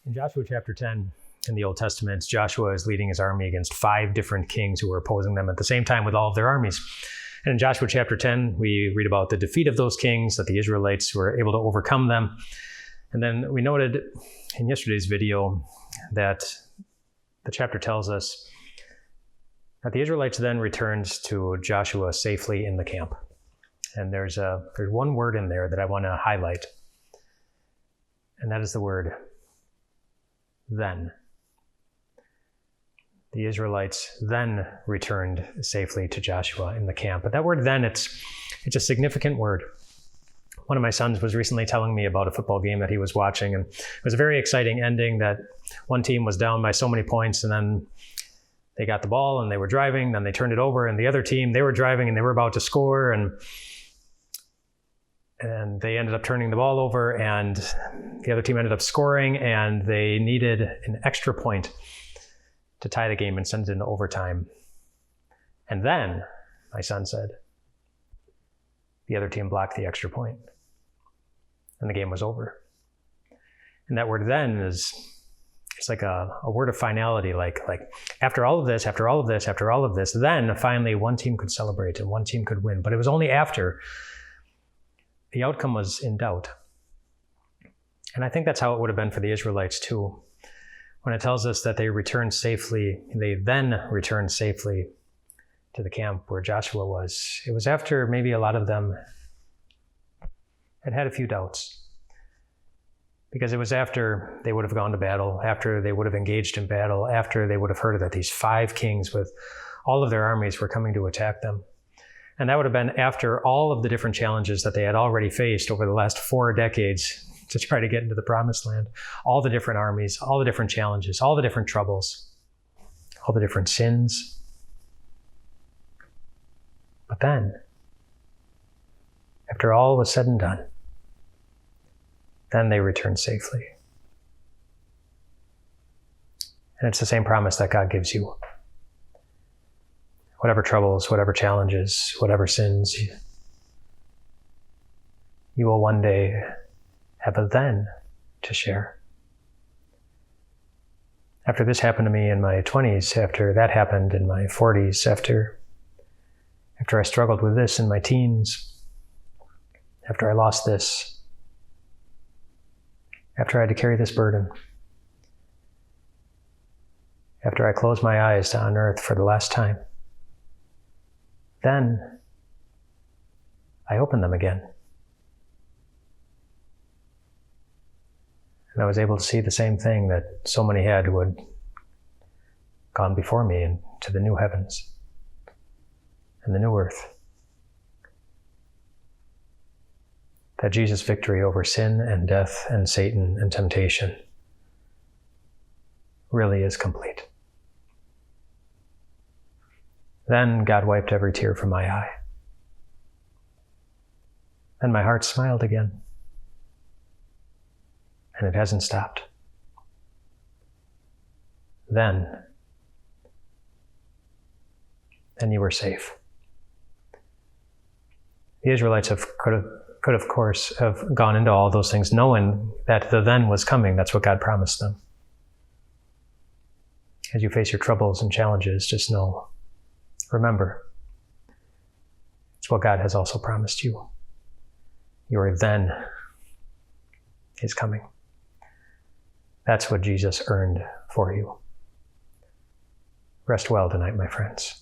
In Joshua chapter 10 in the Old Testament, Joshua is leading his army against 5 different kings who were opposing them at the same time with all of their armies. And in Joshua chapter 10, we read about the defeat of those kings, that the Israelites were able to overcome them. And then we noted in yesterday's video that the chapter tells us that the Israelites then returned to Joshua safely in the camp. And there's one word in there that I want to highlight, and that is the word then. The Israelites then returned safely to Joshua in the camp. But that word then, it's a significant word. One of my sons was recently telling me about a football game that he was watching, and it was a very exciting ending that one team was down by so many points, and then they got the ball and they were driving, then they turned it over, and the other team, they were driving and they were about to score, and they ended up turning the ball over, and the other team ended up scoring, and they needed an extra point to tie the game and send it into overtime. And then, my son said, the other team blocked the extra point, and the game was over. And that word then it's like a word of finality, like after all of this, then finally one team could celebrate and one team could win. But it was only after the outcome was in doubt. And I think that's how it would have been for the Israelites too. When it tells us that they then returned safely to the camp where Joshua was, it was after maybe a lot of them had a few doubts. Because it was after they would have gone to battle, after they would have engaged in battle, after they would have heard that these 5 kings with all of their armies were coming to attack them. And that would have been after all of the different challenges that they had already faced over the last 4 decades to try to get into the promised land. All the different armies, all the different challenges, all the different troubles, all the different sins. But then, after all was said and done, then they returned safely. And it's the same promise that God gives you. Whatever troubles, whatever challenges, whatever sins, you will one day have a then to share. After this happened to me in my 20s, after that happened in my 40s, after I struggled with this in my teens, after I lost this, after I had to carry this burden, after I closed my eyes to unearth for the last time, then I opened them again. And I was able to see the same thing that so many had who had gone before me into the new heavens and the new earth. That Jesus' victory over sin and death and Satan and temptation really is complete. Then God wiped every tear from my eye. And my heart smiled again. And it hasn't stopped. Then you were safe. The Israelites could of course have gone into all those things knowing that the then was coming. That's what God promised them. As you face your troubles and challenges, just remember, it's what God has also promised you. Your then is coming. That's what Jesus earned for you. Rest well tonight, my friends.